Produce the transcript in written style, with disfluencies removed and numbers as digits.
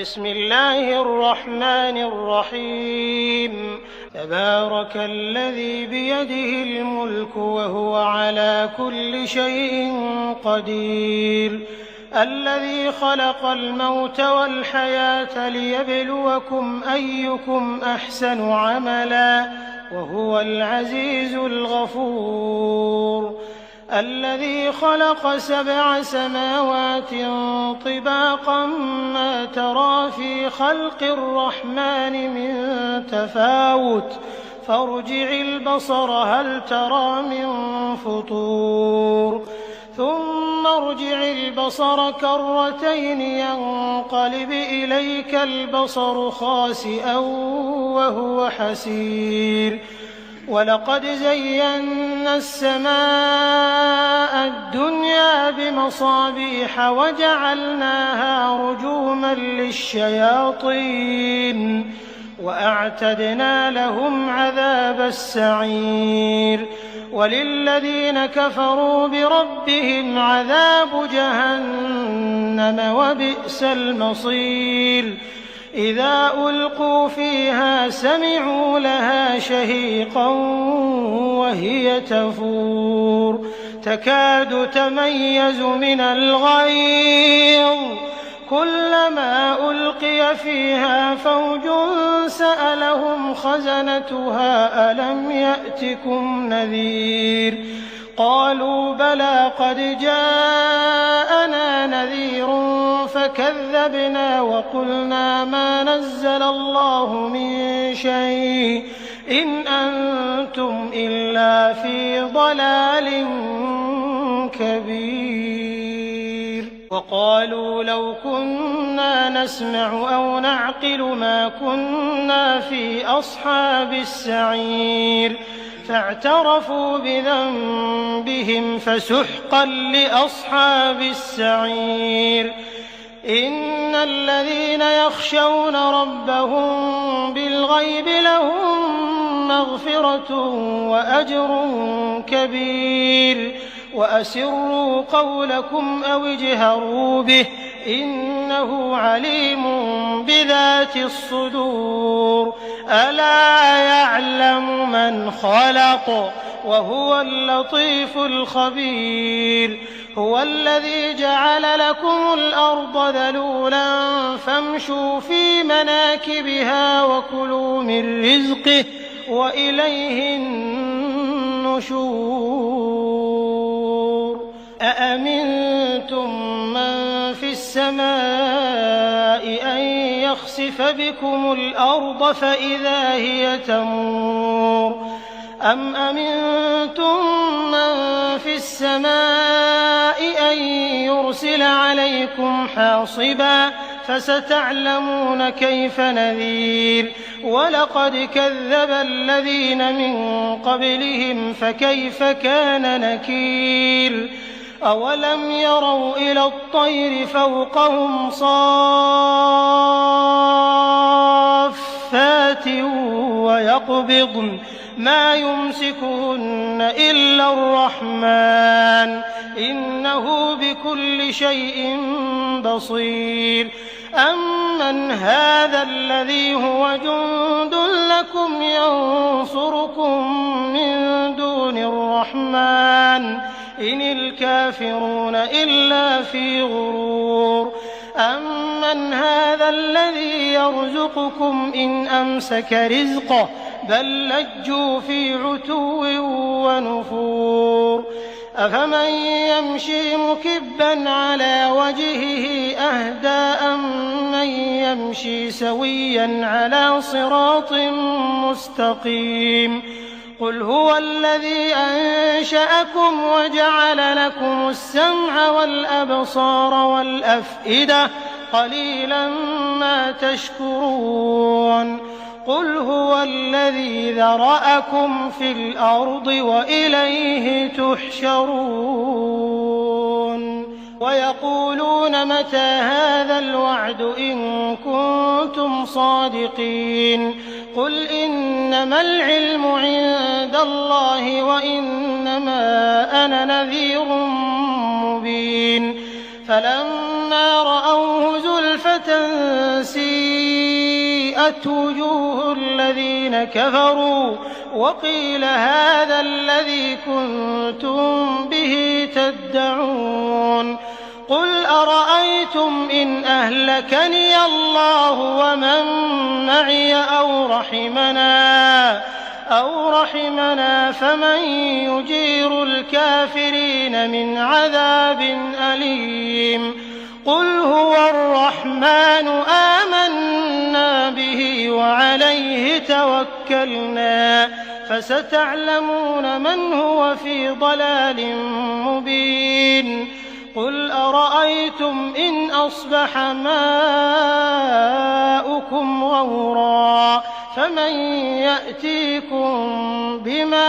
بسم الله الرحمن الرحيم تبارك الذي بيده الملك وهو على كل شيء قدير الذي خلق الموت والحياة ليبلوكم أيكم أحسن عملا وهو العزيز الغفور الذي خلق 7 سماوات طباقا ما ترى في خلق الرحمن من تفاوت فارجع البصر هل ترى من فطور ثم ارجع البصر كرتين ينقلب إليك البصر خاسئا وهو حسير ولقد زينا السماء الدنيا بمصابيح وجعلناها رجوما للشياطين وأعتدنا لهم عذاب السعير وللذين كفروا بربهم عذاب جهنم وبئس المصير إذا ألقوا فيها سمعوا لها شهيقا وهي تفور تكاد تميز من الغيظ كلما ألقي فيها فوج سألهم خزنتها ألم يأتكم نذير قالوا بلى قد جاءنا نذير فكذبنا وقلنا ما نزل الله من شيء إن أنتم إلا في ضلال كبير وقالوا لو كنا نسمع أو نعقل ما كنا في أصحاب السعير فاعترفوا بذنبهم فسحقا لأصحاب السعير إن الذين يخشون ربهم بالغيب لهم مغفرة وأجر كبير وأسروا قولكم أو اجهروا به إنه عليم بذات الصدور ألا يعلم من خلق وهو اللطيف الخبير هو الذي جعل لكم الأرض ذلولا فامشوا في مناكبها وكلوا من رزقه وإليه النشور أأمنتم من في السماء أن يخسف بكم الأرض فإذا هي تمور أم أمنتم من في السماء أن يرسل عليكم حاصبا فستعلمون كيف نذير ولقد كذب الذين من قبلهم فكيف كان نكير أولم يروا إلى الطير فوقهم صافات ويقبضن ما يمسكهن إلا الرحمن إنه بكل شيء بصير أمن هذا الذي هو جند لكم ينصركم من دون الرحمن إن الكافرون إلا في غرور أمن هذا الذي يرزقكم إن أمسك رزقه بل لجوا في عتو ونفور أفمن يمشي مكبا على وجهه أهدى أمن يمشي سويا على صراط مستقيم قل هو الذي أنشأكم وجعل لكم السمع والأبصار والأفئدة قليلا ما تشكرون قل هو الذي ذرأكم في الأرض وإليه تحشرون ويقولون متى هذا الوعد إن كنتم صادقين قل إنما العلم عند الله وإنما أنا نذير مبين فلما رأوه زلفة سيئت وجوه الذين كفروا وقيل هذا الذي كنتم به تدعون قل أرأيتم إن أهلكني الله ومن معي أو رحمنا فمن يجير الكافرين من عذاب أليم قل هو الرحمن آمنا به وعليه توكلنا فستعلمون من هو في ضلال مبين قل أرأيتم إن أصبح ماؤكم غورا فمن يأتيكم بماء